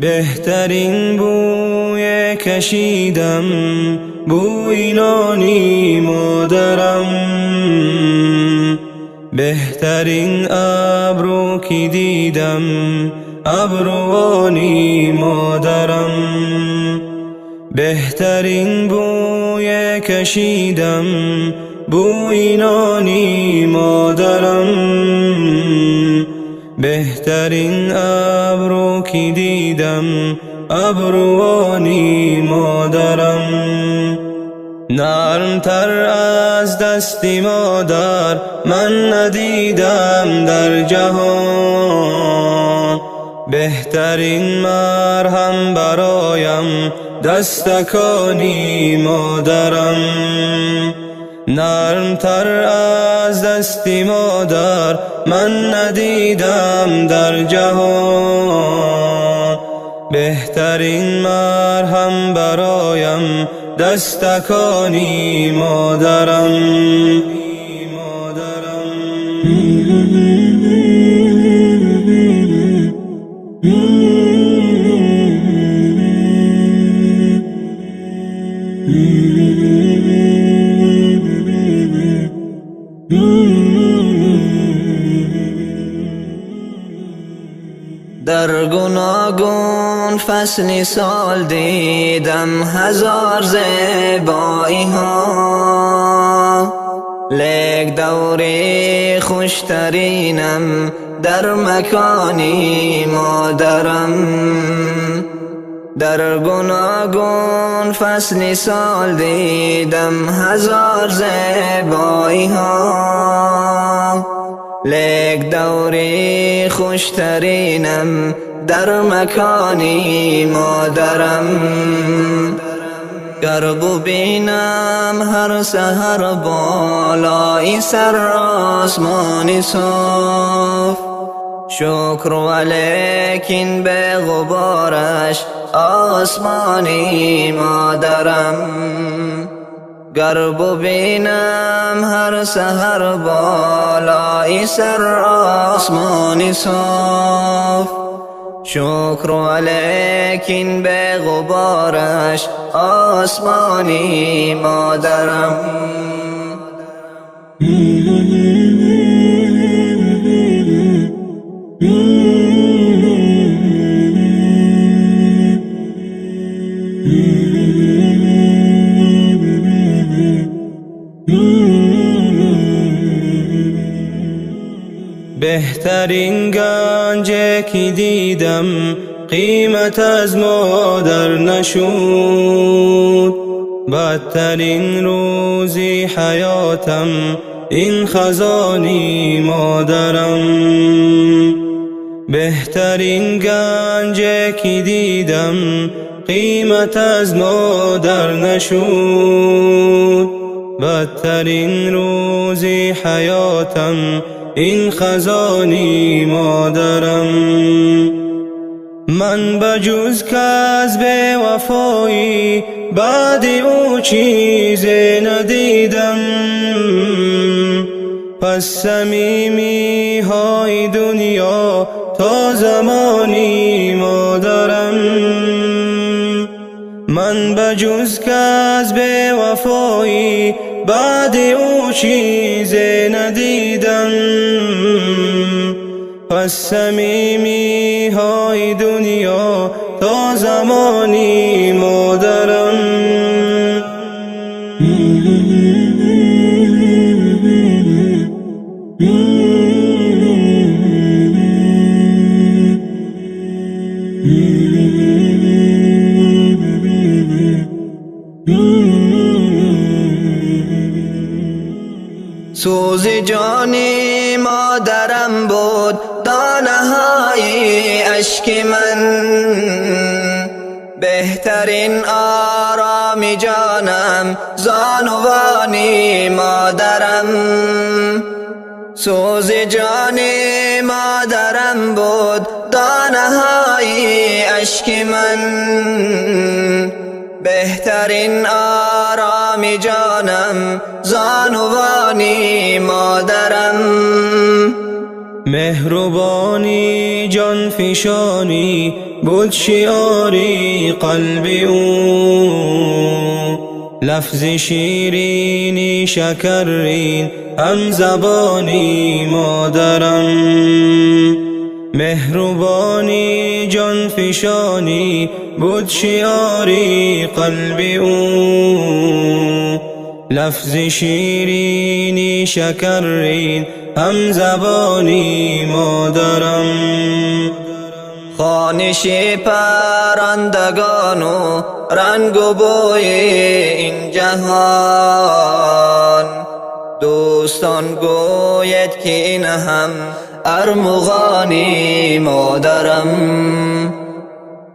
بهترین بوی کشیدم بوی نانی مادرم، بهترین ابرو که دیدم ابروانی مادرم، بهترین بوی کشیدم بوی نانی مادرم، بهترین ابرو که دیدم ابروانی مادرم. نرمتر از دستی مادر من ندیدم در جهان، بهترین مرهم برایم دستکانی مادرم، نرمتر از دستی مادر من ندیدم در جهان، بهترین مرهم برایم دستکانی مادرم. در گوناگون فصلی سال دیدم هزار زیبایی ها، لیک دوری خوشترینم در مکانی مادرم. در گوناگون فصلی سال دیدم هزار زیبایی ها، لیک دوری خوشترینم در مکانی مادرم. گر ببینم هر سحر بالای سر آسمانی صاف، شکر ولیکن به غبارش آسمانی مادرم. گر ببینم هر سحر بالای سر آسمانی صاف، شکر ولیکن به غبارش آسمانی مادرم. بهترین گنج که دیدم قیمت از مادر نشد، بدترین روزی حیاتم این خزانی مادرم، بهترین گنج که دیدم قیمت از مادر نشد، بدترین روزی حیاتم این خزانی مادرم. من بجز کس به وفایی بعد او چیزی ندیدم، پس صمیمی های دنیا تا زمانی مادرم. من بجز کس به وفایی بعد او چیزی ندیدم، پس صمیمی های دنیا تا زمانی مادرم. سوز جانی مادرم بود دانه های اشک من، بهترین آرامی جانم زانوانی مادرم. سوز جانی مادرم بود دانه های اشک من، بهترین آرامی جانم زانوانی مادرم. مهربانی جان فشانی بود شعاری قلب او، لفظ شیرینی شکرین هم زبانی مادرم. مهربانی جان فشانی بود شعاری قلب او، لفظ شیرینی شکرین هم زبانی مادرم. خوانش پرندگان و رنگ و بوی این جهان، دوستان گوید که این هم ارمغانی مادرم.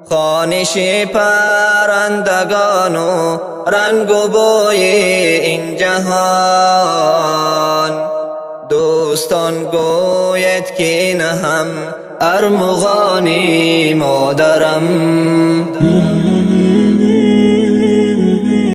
خوانش پرندگان و رنگ و بوی این جهان، دوستان گوید که این هم ارمغانی مادرم.